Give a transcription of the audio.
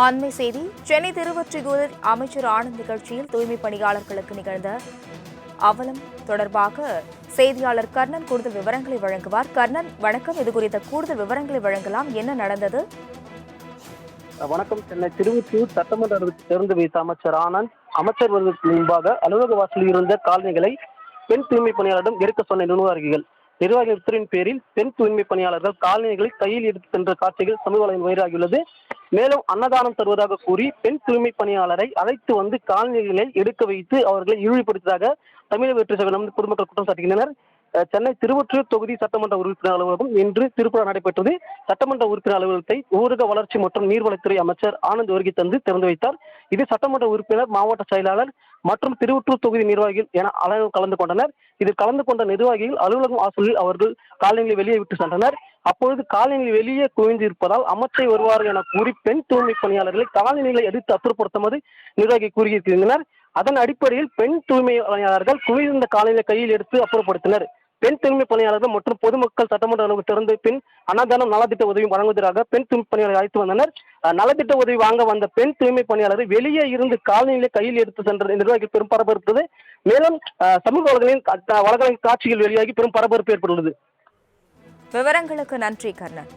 அண்மை செய்தி சென்னை திருவொற்றியூரில் அமைச்சர் ஆனந்த் நிகழ்ச்சியில் தூய்மை பணியாளர்களுக்கு நிகழ்ந்த அவலம் தொடர்பாக செய்தியாளர் கர்ணன் கூடுதல் விவரங்களை வழங்குவார். கர்ணன், வணக்கம். இது குறித்த கூடுதல் விவரங்களை வழங்கலாம். என்ன நடந்தது? வணக்கம். சென்னை திருவொற்றியூர் சட்டமன்ற திறந்து வைத்த அமைச்சர் ஆனந்த் அமைச்சர் வருவதற்கு முன்பாக அலுவலக வாசலில் இருந்த காலணிகளை பெண் தூய்மை பணியாளரிடம் எடுக்க சொன்ன நிர்வாகிகள் உத்தரவின் பேரில் பெண் தூய்மை பணியாளர்கள் காலணிகளை கையில் எடுத்து சென்ற காட்சிகள் சமூக வலையில் வைராகியுள்ளது. மேலும் அன்னதானம் தருவதாக கூறி பெண் தூய்மை பணியாளரை அழைத்து வந்து காலணிகளை எடுக்க வைத்து அவர்களை இழிவுபடுத்தியதாக தமிழக வெற்றி சங்கம் பொதுமக்கள் குற்றம் சாட்டுகின்றனர். சென்னை திருவொற்றியூர் தொகுதி சட்டமன்ற உறுப்பினர் அலுவலகம் இன்று திருப்பூர் நடைபெற்றது. சட்டமன்ற உறுப்பினர் அலுவலகத்தை ஊரக வளர்ச்சி மற்றும் நீர்வளத்துறை அமைச்சர் ஆனந்த் வருகை தந்து திறந்து வைத்தார். இது சட்டமன்ற உறுப்பினர், மாவட்ட செயலாளர் மற்றும் திருவொற்றியூர் தொகுதி நிர்வாகிகள் என அனைவரும் கலந்து கொண்டனர். இதில் கலந்து கொண்ட நிர்வாகிகள் அலுவலகம் வாசலில் அவர்கள் காலணிகளை வெளியே விட்டு சென்றனர். அப்பொழுது காலணிகள் வெளியே குவிந்து இருப்பதால் அமைச்சர் வருவார்கள் என கூறி பெண் தூய்மை பணியாளர்களை காலணிகளை எடுத்து அப்புறப்படுத்துமாறு நிர்வாகி கூறியிருக்கின்றனர். அதன் அடிப்படையில் பெண் தூய்மை பணியாளர்கள் குவிந்த காலணிகளை கையில் எடுத்து அப்புறப்படுத்தினர். பெண் தூய்மை பணியாளர்கள் மற்றும் பொதுமக்கள் சட்டமன்ற அலுவலகம் திறந்த பின் அன்னதானம் நலத்திட்ட உதவி வழங்குவதற்காக பெண் தூய்மை பணியாளர்கள் அழைத்து வந்தனர். நலத்திட்ட உதவி வாங்க வந்த பெண் தூய்மை பணியாளர்கள் வெளியே இருந்து காலணிகளை கையில் எடுத்து சென்ற நிர்வாகிகள் பெரும் பரபரப்பு. மேலும் சமூக வலைகளின் காட்சிகள் வெளியாகி பெரும் பரபரப்பு ஏற்பட்டுள்ளது. விவரங்களுக்கு நன்றி கர்ணன்.